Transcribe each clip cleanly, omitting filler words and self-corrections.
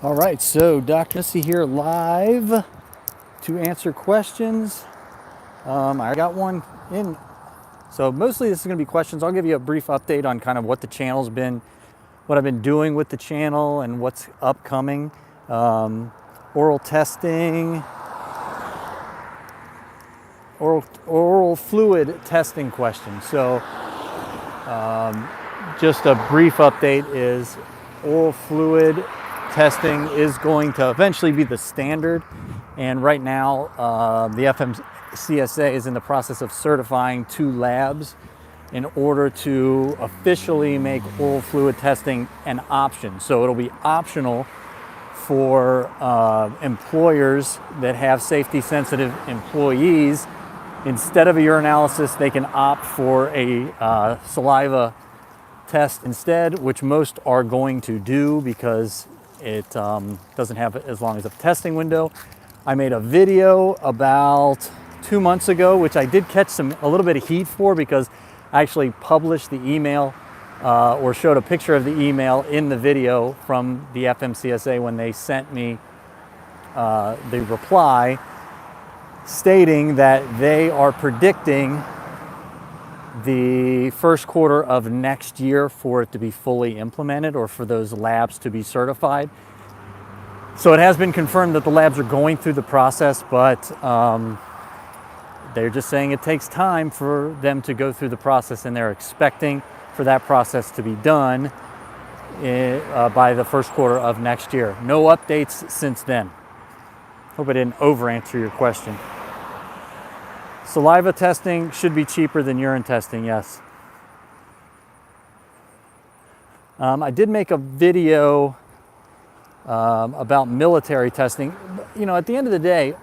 All right, so Dr. Nuesse here live to answer questions. I got one in. So mostly this is going to be questions. I'll give you a brief update on kind of what the channel's been, what I've been doing with the channel and what's upcoming. Oral testing, oral fluid testing questions. So just a brief update is oral fluid testing is going to eventually be the standard, and right now the FMCSA is in the process of certifying 2 labs in order to officially make oral fluid testing an option. So it'll be optional for employers that have safety sensitive employees. Instead of a urinalysis, they can opt for a saliva test instead, which most are going to do because it doesn't have as long as a testing window. I made a video about 2 months ago, which I did catch a little bit of heat for because I actually published the email or showed a picture of the email in the video from the FMCSA when they sent me the reply stating that they are predicting the first quarter of next year for it to be fully implemented or for those labs to be certified. So it has been confirmed that the labs are going through the process, but they're just saying it takes time for them to go through the process, and they're expecting for that process to be done by the first quarter of next year. No updates since then. Hope I didn't over answer your question. Saliva testing should be cheaper than urine testing, yes. I did make a video about military testing. You know, at the end of the day,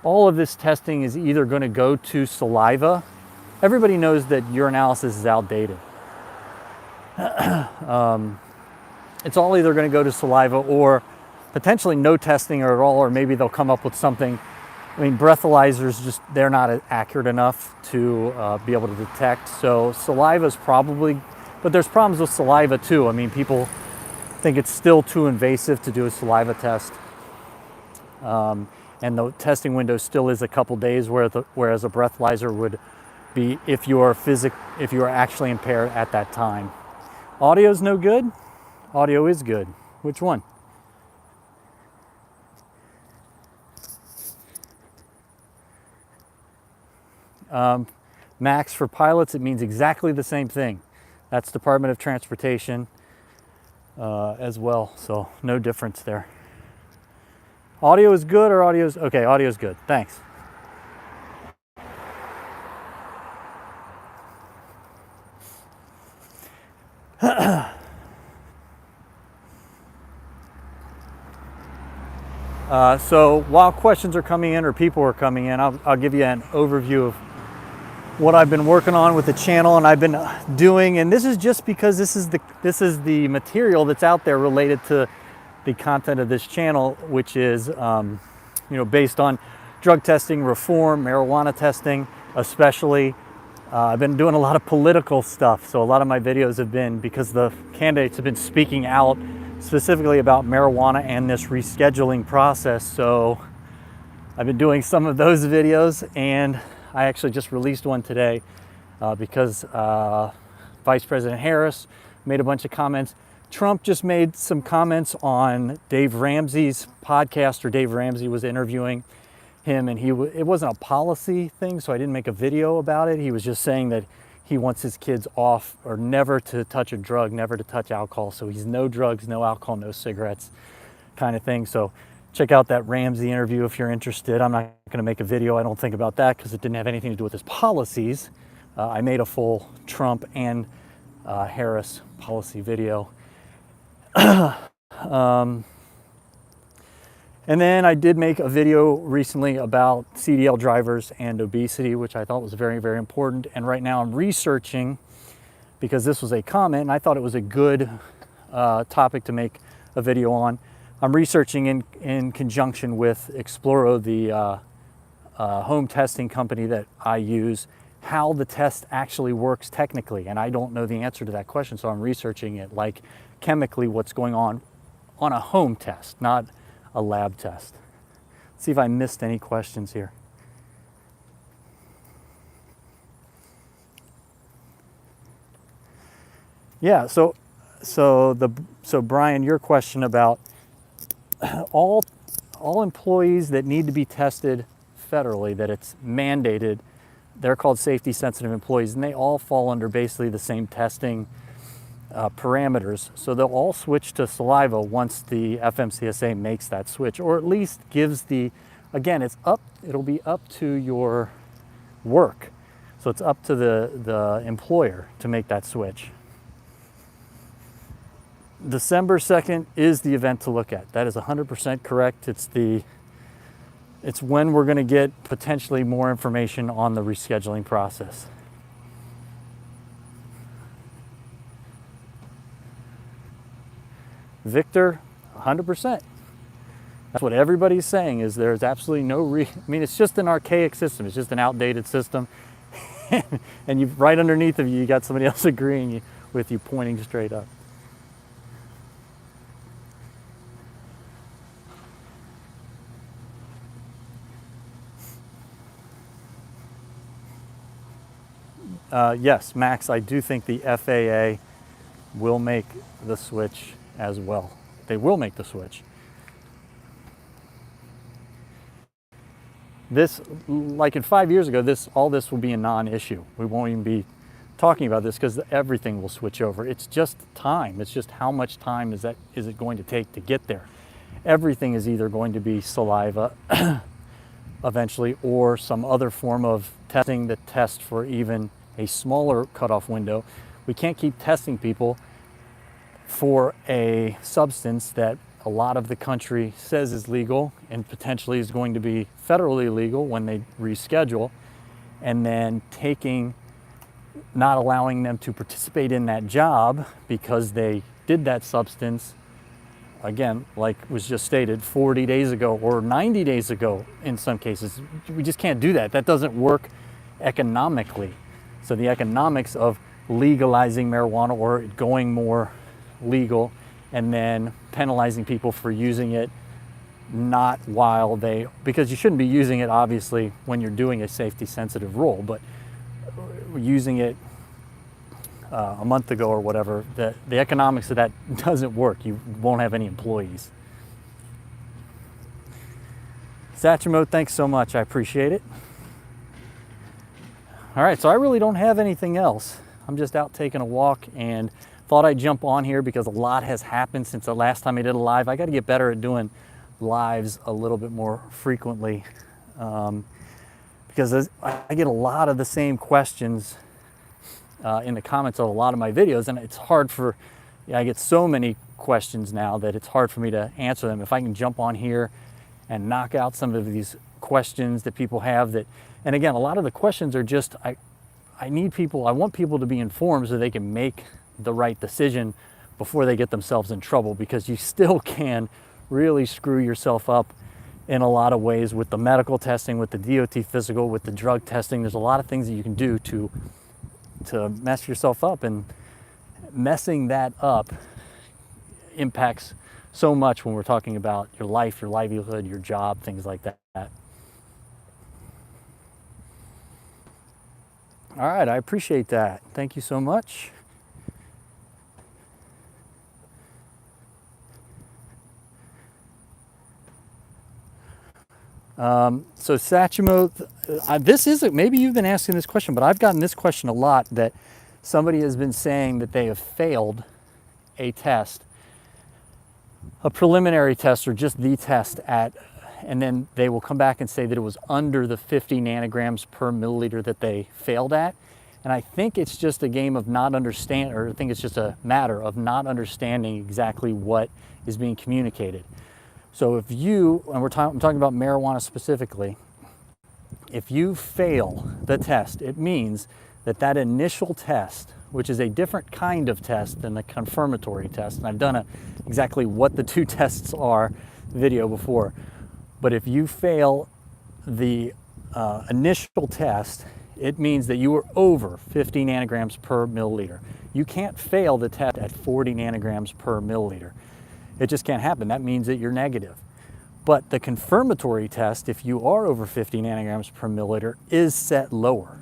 all of this testing is either going to go to saliva. Everybody knows that urinalysis is outdated. It's all either going to go to saliva or potentially no testing or at all, or maybe they'll come up with something. I mean, breathalyzers, just they're not accurate enough to be able to detect. So saliva is probably, but there's problems with saliva too. I mean, people think it's still too invasive to do a saliva test. And the testing window still is a couple days, whereas a breathalyzer would be if you are actually impaired at that time. Audio's no good? Audio is good. Which one? Max for pilots, it means exactly the same thing. That's Department of Transportation as well, so no difference there. Audio is good or audio's okay? Audio is good. Thanks. So while questions are coming in or people are coming in, I'll give you an overview of what I've been working on with the channel and I've been doing, and this is just because this is the material that's out there related to the content of this channel, which is based on drug testing reform, marijuana testing especially. I've been doing a lot of political stuff, so a lot of my videos have been because the candidates have been speaking out specifically about marijuana and this rescheduling process. So I've been doing some of those videos, and I actually just released one today because Vice President Harris made a bunch of comments. Trump just made some comments on Dave Ramsey's podcast, or Dave Ramsey was interviewing him, and it wasn't a policy thing, so I didn't make a video about it. He was just saying that he wants his kids off, or never to touch a drug, never to touch alcohol. So he's no drugs, no alcohol, no cigarettes kind of thing. So check out that Ramsey interview if you're interested. I'm not going to make a video, I don't think, about that because it didn't have anything to do with his policies. I made a full Trump and Harris policy video. And then I did make a video recently about CDL drivers and obesity, which I thought was very, very important. And right now I'm researching, because this was a comment and I thought it was a good topic to make a video on. I'm researching in conjunction with Exploro, the home testing company that I use, how the test actually works technically. And I don't know the answer to that question, so I'm researching it, like chemically what's going on on a home test, not a lab test. Let's see if I missed any questions here. Yeah, so Brian, your question about all employees that need to be tested federally, that it's mandated, they're called safety sensitive employees, and they all fall under basically the same testing parameters. So they'll all switch to saliva once the FMCSA makes that switch, or at least gives the, again, it'll be up to your work. So it's up to the employer to make that switch. December 2nd is the event to look at. That is 100% correct. It's when we're going to get potentially more information on the rescheduling process. Victor, 100%. That's what everybody's saying, is there's absolutely no I mean, it's just an archaic system. It's just an outdated system. And you right underneath of you, you got somebody else agreeing with you, pointing straight up. Yes, Max, I do think the FAA will make the switch as well. They will make the switch. This, like in 5 years ago, all this will be a non-issue. We won't even be talking about this because everything will switch over. It's just time. It's just how much time is it going to take to get there. Everything is either going to be saliva eventually, or some other form of testing that tests for even a smaller cutoff window. We can't keep testing people for a substance that a lot of the country says is legal and potentially is going to be federally legal when they reschedule, and then not allowing them to participate in that job because they did that substance, again, like was just stated, 40 days ago or 90 days ago in some cases. We just can't do that. That doesn't work economically. So the economics of legalizing marijuana or going more legal and then penalizing people for using it not while because you shouldn't be using it obviously when you're doing a safety sensitive role, but using it a month ago or whatever, the economics of that doesn't work. You won't have any employees. Satchmo, thanks so much. I appreciate it. All right, so I really don't have anything else. I'm just out taking a walk and thought I'd jump on here because a lot has happened since the last time I did a live. I got to get better at doing lives a little bit more frequently because I get a lot of the same questions in the comments of a lot of my videos, and it's hard I get so many questions now that it's hard for me to answer them. If I can jump on here and knock out some of these questions that people have and again, a lot of the questions are just, I want people to be informed so they can make the right decision before they get themselves in trouble, because you still can really screw yourself up in a lot of ways with the medical testing, with the DOT physical, with the drug testing. There's a lot of things that you can do to mess yourself up, and messing that up impacts so much when we're talking about your life, your livelihood, your job, things like that. All right, I appreciate that. Thank you so much. So Satchmo, maybe you've been asking this question, but I've gotten this question a lot, that somebody has been saying that they have failed a test, a preliminary test or just the test and then they will come back and say that it was under the 50 nanograms per milliliter that they failed at. And I think it's just a game of not understand, or I think it's just a matter of not understanding exactly what is being communicated. So if I'm talking about marijuana specifically, if you fail the test, it means that initial test, which is a different kind of test than the confirmatory test, and I've done exactly what the two tests are video before, but if you fail the initial test, it means that you were over 50 nanograms per milliliter. You can't fail the test at 40 nanograms per milliliter. It just can't happen. That means that you're negative. But the confirmatory test, if you are over 50 nanograms per milliliter, is set lower.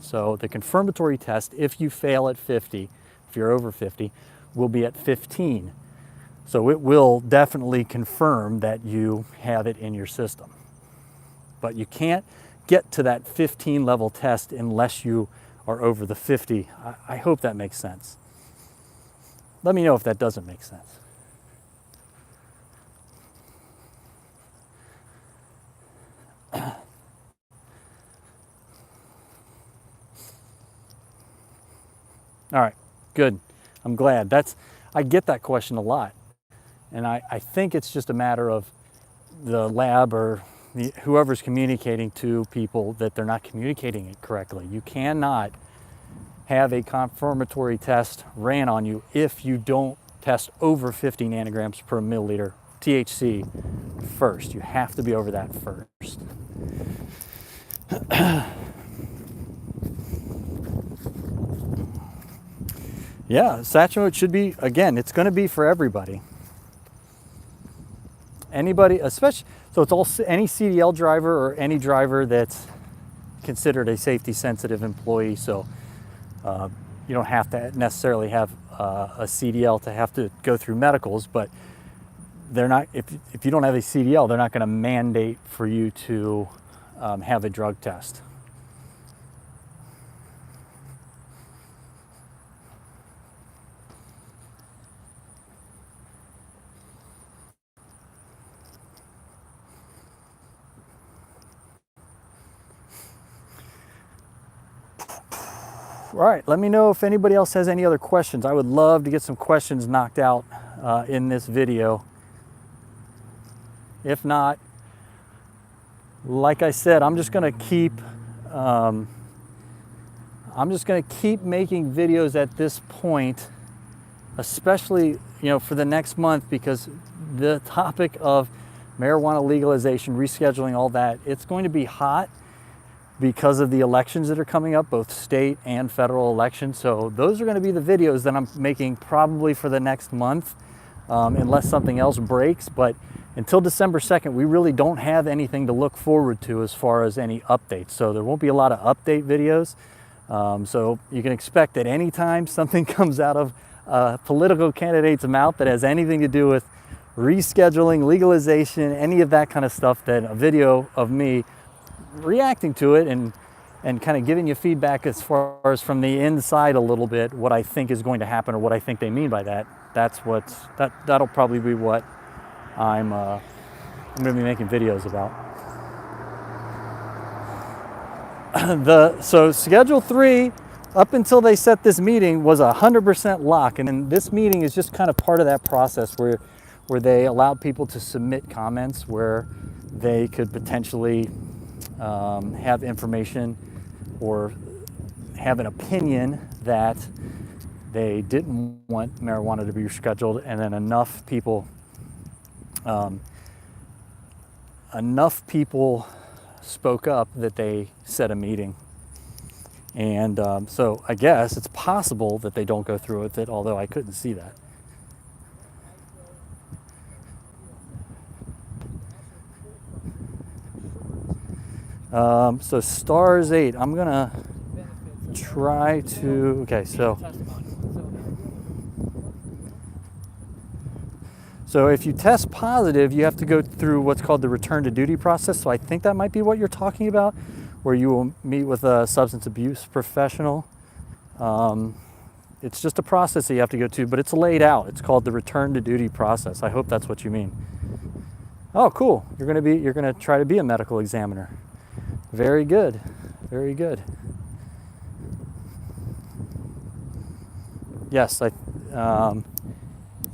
So the confirmatory test, if you fail at 50, if you're over 50, will be at 15. So it will definitely confirm that you have it in your system. But you can't get to that 15 level test unless you are over the 50. I hope that makes sense. Let me know if that doesn't make sense. All right, good. I'm glad. I get that question a lot. And I think it's just a matter of the lab or whoever's communicating to people that they're not communicating it correctly. You cannot have a confirmatory test ran on you if you don't test over 50 nanograms per milliliter THC first. You have to be over that first. Yeah, Satchmo, it should be, again, it's going to be for everybody. Anybody, especially, so it's all any CDL driver or any driver that's considered a safety sensitive employee. So you don't have to necessarily have a CDL to have to go through medicals, but they're not, if you don't have a CDL, they're not going to mandate for you to have a drug test. All right, let me know if anybody else has any other questions. I would love to get some questions knocked out in this video. If not, like I said, I'm just gonna keep making videos at this point, especially for the next month, because the topic of marijuana legalization, rescheduling, all that, it's going to be hot because of the elections that are coming up, both state and federal elections. So those are going to be the videos that I'm making probably for the next month, unless something else breaks. But until December 2nd, we really don't have anything to look forward to as far as any updates. So there won't be a lot of update videos. So you can expect that anytime something comes out of a political candidate's mouth that has anything to do with rescheduling, legalization, any of that kind of stuff, then a video of me reacting to it and kind of giving you feedback as far as from the inside a little bit, what I think is going to happen or what I think they mean by that. That'll probably be what I'm going to be making videos about. So Schedule 3, up until they set this meeting, was 100% lock, and then this meeting is just kind of part of that process where they allowed people to submit comments where they could potentially have information or have an opinion that they didn't want marijuana to be rescheduled, and then enough people spoke up that they set a meeting. And so I guess it's possible that they don't go through with it, although I couldn't see that. So stars 8, I'm gonna try to, okay, so if you test positive, you have to go through what's called the return to duty process. So I think that might be what you're talking about, where you will meet with a substance abuse professional. It's just a process that you have to go to, but it's laid out. It's called the return to duty process. I hope that's what you mean. Oh, cool. You're gonna try to be a medical examiner. Very good, very good. Yes, is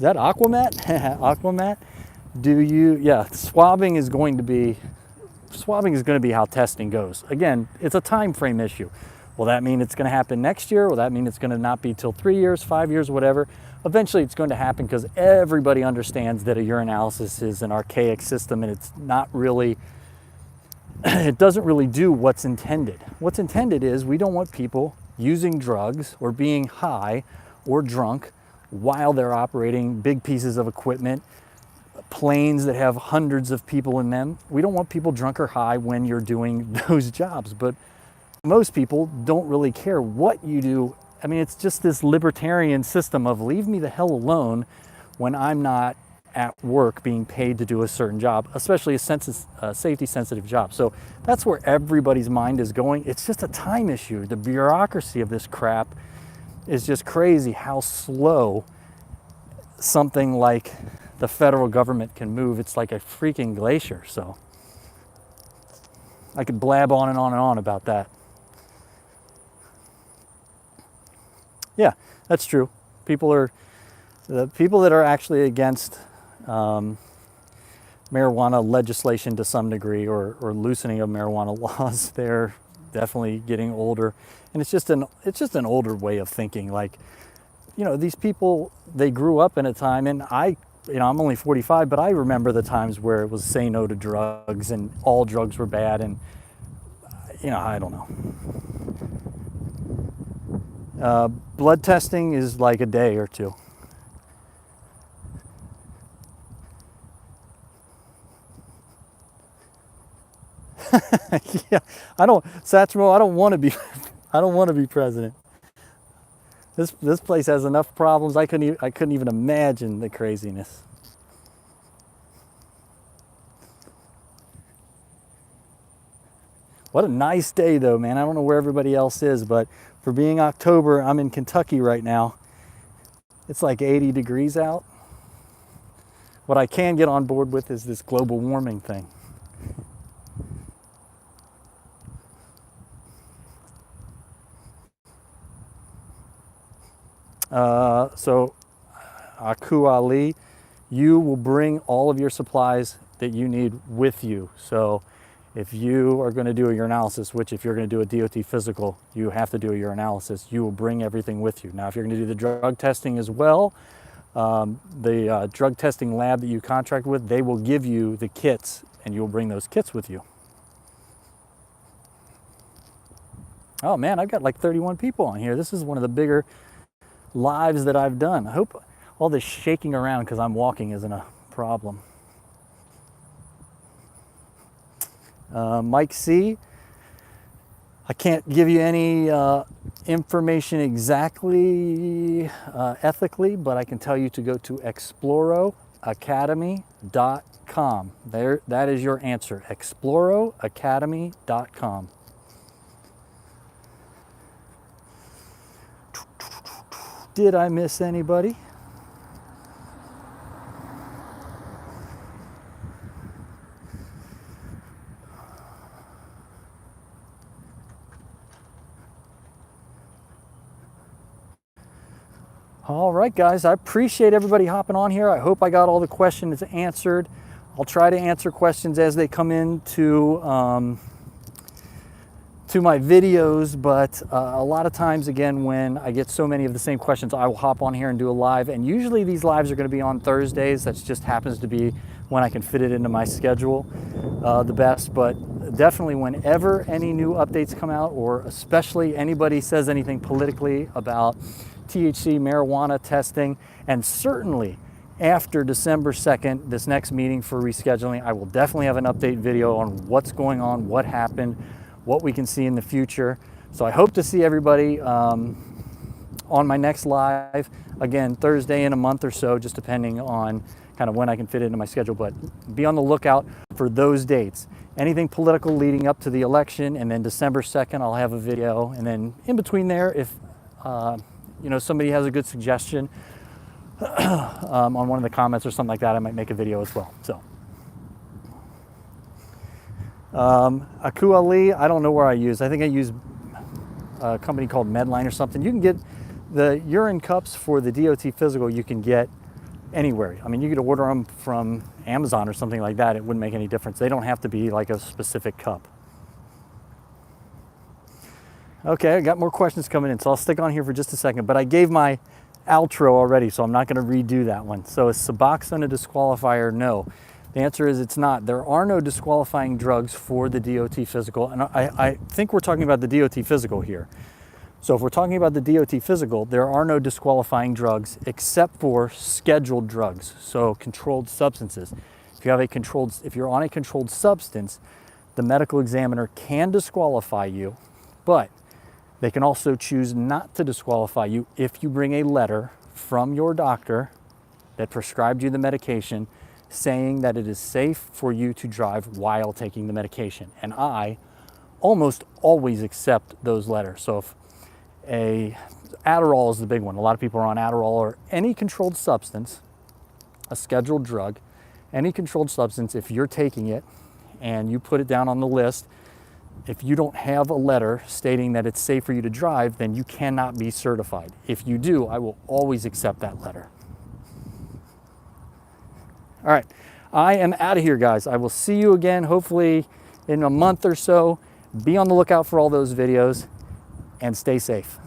that Aquamat? Aquamat? Swabbing is going to be how testing goes. Again, it's a time frame issue. Will that mean it's going to happen next year? Will that mean it's going to not be till 3 years, 5 years, whatever? Eventually it's going to happen because everybody understands that a urinalysis is an archaic system and it's not really, it doesn't really do what's intended. What's intended is we don't want people using drugs or being high or drunk while they're operating big pieces of equipment, planes that have hundreds of people in them. We don't want people drunk or high when you're doing those jobs, but most people don't really care what you do. I mean, it's just this libertarian system of leave me the hell alone when I'm not at work being paid to do a certain job, especially a safety sensitive job. So that's where everybody's mind is going. It's just a time issue. The bureaucracy of this crap is just crazy how slow something like the federal government can move. It's like a freaking glacier. So I could blab on and on and on about that. Yeah, that's true. The people that are actually against marijuana legislation to some degree, or loosening of marijuana laws, they're definitely getting older, and it's just an older way of thinking. Like, you know, these people, they grew up in a time, and I'm only 45, but I remember the times where it was say no to drugs and all drugs were bad, and I don't know. Blood testing is like a day or two. Yeah, Satchmo, I don't want to be president. This place has enough problems. I couldn't even imagine the craziness. What a nice day though, man. I don't know where everybody else is, but for being October, I'm in Kentucky right now. It's like 80 degrees out. What I can get on board with is this global warming thing. So Aku Ali, you will bring all of your supplies that you need with you. So if you are going to do a urinalysis, which if you're going to do a DOT physical, you have to do a urinalysis, you will bring everything with you. Now, if you're going to do the drug testing as well, the drug testing lab that you contract with, they will give you the kits and you'll bring those kits with you. Oh man, I've got like 31 people on here. This is one of the bigger lives that I've done. I hope all this shaking around because I'm walking isn't a problem. Mike C, I can't give you any information exactly ethically, but I can tell you to go to exploroacademy.com. There, that is your answer, exploroacademy.com. Did I miss anybody? All right, guys, I appreciate everybody hopping on here. I hope I got all the questions answered. I'll try to answer questions as they come in to my videos, but a lot of times, again, when I get so many of the same questions, I will hop on here and do a live, and usually these lives are going to be on Thursdays. That just happens to be when I can fit it into my schedule the best, but definitely whenever any new updates come out, or especially anybody says anything politically about THC marijuana testing, and certainly after December 2nd, this next meeting for rescheduling, I will definitely have an update video on what's going on, what happened, what we can see in the future. So I hope to see everybody on my next live, again, Thursday in a month or so, just depending on kind of when I can fit it into my schedule, but be on the lookout for those dates. Anything political leading up to the election, and then December 2nd, I'll have a video. And then in between there, if somebody has a good suggestion on one of the comments or something like that, I might make a video as well. So Aku Ali, I don't know where I use. I think I use a company called Medline or something. You can get the urine cups for the DOT physical, you can get anywhere. I mean, you could order them from Amazon or something like that. It wouldn't make any difference. They don't have to be like a specific cup. Okay, I got more questions coming in, so I'll stick on here for just a second. But I gave my outro already, so I'm not going to redo that one. So is Suboxone a disqualifier? No. The answer is it's not. There are no disqualifying drugs for the DOT physical, and I think we're talking about the DOT physical here. So if we're talking about the DOT physical, there are no disqualifying drugs except for scheduled drugs, so controlled substances. If you're on a controlled substance, the medical examiner can disqualify you, but they can also choose not to disqualify you if you bring a letter from your doctor that prescribed you the medication saying that it is safe for you to drive while taking the medication. And I almost always accept those letters. So if Adderall is the big one. A lot of people are on Adderall or any controlled substance, a scheduled drug, any controlled substance. If you're taking it and you put it down on the list, if you don't have a letter stating that it's safe for you to drive, then you cannot be certified. If you do, I will always accept that letter. All right, I am out of here, guys. I will see you again, hopefully in a month or so. Be on the lookout for all those videos and stay safe.